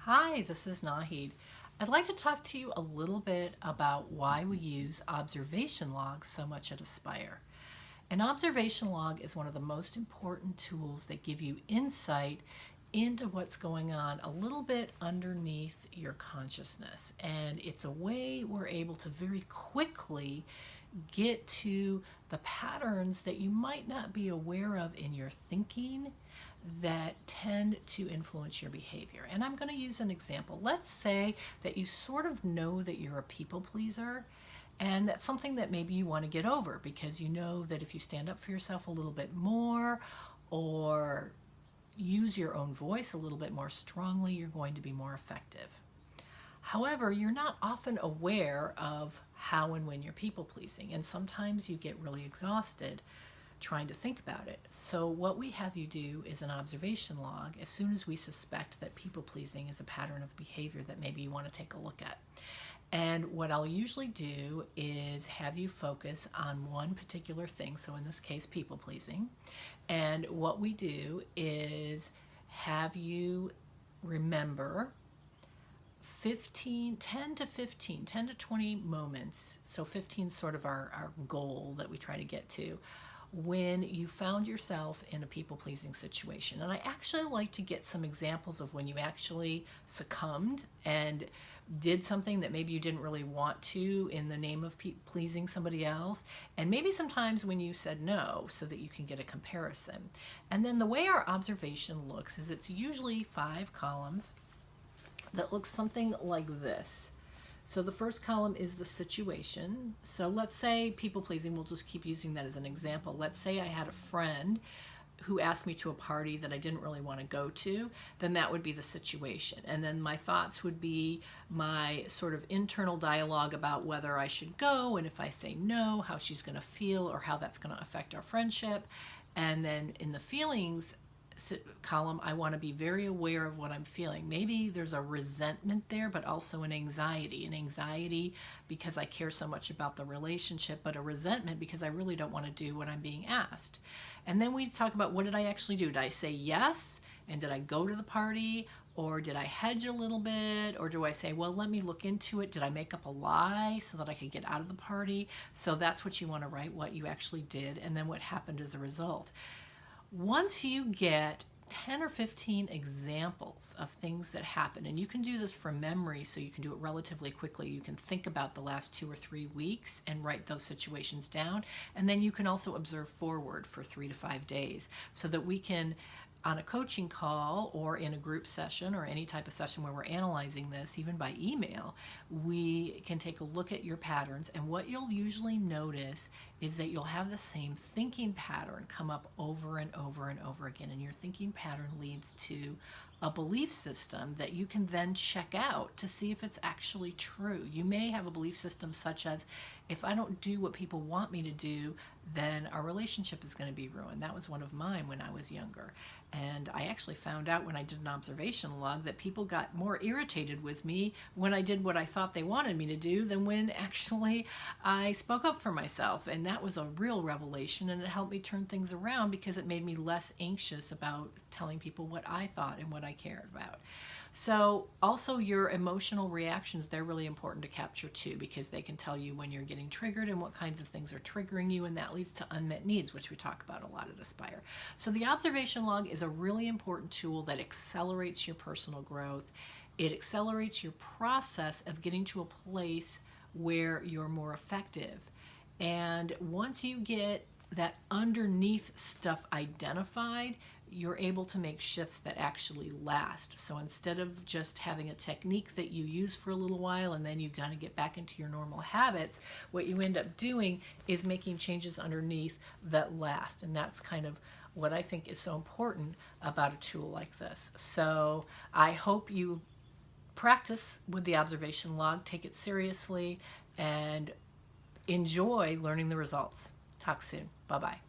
Hi, this is Nahid. I'd like to talk to you a little bit about why we use observation logs so much at Aspire. An observation log is one of the most important tools that give you insight into what's going on a little bit underneath your consciousness. And it's a way we're able to very quickly get to the patterns that you might not be aware of in your thinking that tend to influence your behavior. And I'm going to use an example. Let's say that you sort of know that you're a people pleaser, and that's something that maybe you want to get over because you know that if you stand up for yourself a little bit more or use your own voice a little bit more strongly, you're going to be more effective. However, you're not often aware of how and when you're people pleasing, and sometimes you get really exhausted trying to think about it. So what we have you do is an observation log as soon as we suspect that people pleasing is a pattern of behavior that maybe you want to take a look at. And what I'll usually do is have you focus on one particular thing, so in this case people pleasing, and what we do is have you remember 10 to 20 moments, so 15 is sort of our goal that we try to get to, when you found yourself in a people-pleasing situation. And I actually like to get some examples of when you actually succumbed and did something that maybe you didn't really want to in the name of pleasing somebody else, and maybe sometimes when you said no, so that you can get a comparison. And then the way our observation looks is it's usually 5 columns that looks something like this. So the first column is the situation. So let's say people pleasing, we'll just keep using that as an example. Let's say I had a friend who asked me to a party that I didn't really want to go to, then that would be the situation. And then my thoughts would be my sort of internal dialogue about whether I should go, and if I say no, how she's going to feel or how that's going to affect our friendship. And then in the feelings column, I want to be very aware of what I'm feeling. Maybe there's a resentment there, but also an anxiety because I care so much about the relationship, but a resentment because I really don't want to do what I'm being asked. And then we talk about, what did I actually do? Did I say yes? And did I go to the party? Or did I hedge a little bit? Or do I say, well, let me look into it. Did I make up a lie so that I could get out of the party? So that's what you want to write, what you actually did, and then what happened as a result. Once you get 10 or 15 examples of things that happen, and you can do this from memory, so you can do it relatively quickly. You can think about the last 2 or 3 weeks and write those situations down, and then you can also observe forward for 3 to 5 days so that we can, on a coaching call or in a group session or any type of session where we're analyzing this, even by email, we can take a look at your patterns. And what you'll usually notice is that you'll have the same thinking pattern come up over and over and over again. And your thinking pattern leads to a belief system that you can then check out to see if it's actually true. You may have a belief system such as, if I don't do what people want me to do, then our relationship is going to be ruined. That was one of mine when I was younger. And I actually found out when I did an observation log that people got more irritated with me when I did what I thought they wanted me to do than when actually I spoke up for myself. And that was a real revelation, and it helped me turn things around because it made me less anxious about telling people what I thought and what I cared about. So also your emotional reactions, they're really important to capture too, because they can tell you when you're getting triggered and what kinds of things are triggering you, and that leads to unmet needs, which we talk about a lot at Aspire. So the observation log is a really important tool that accelerates your personal growth. It accelerates your process of getting to a place where you're more effective. And once you get that underneath stuff identified, you're able to make shifts that actually last. So instead of just having a technique that you use for a little while and then you kind of get back into your normal habits, what you end up doing is making changes underneath that last. And that's kind of what I think is so important about a tool like this. So I hope you practice with the observation log, take it seriously, and enjoy learning the results. Talk soon. Bye-bye.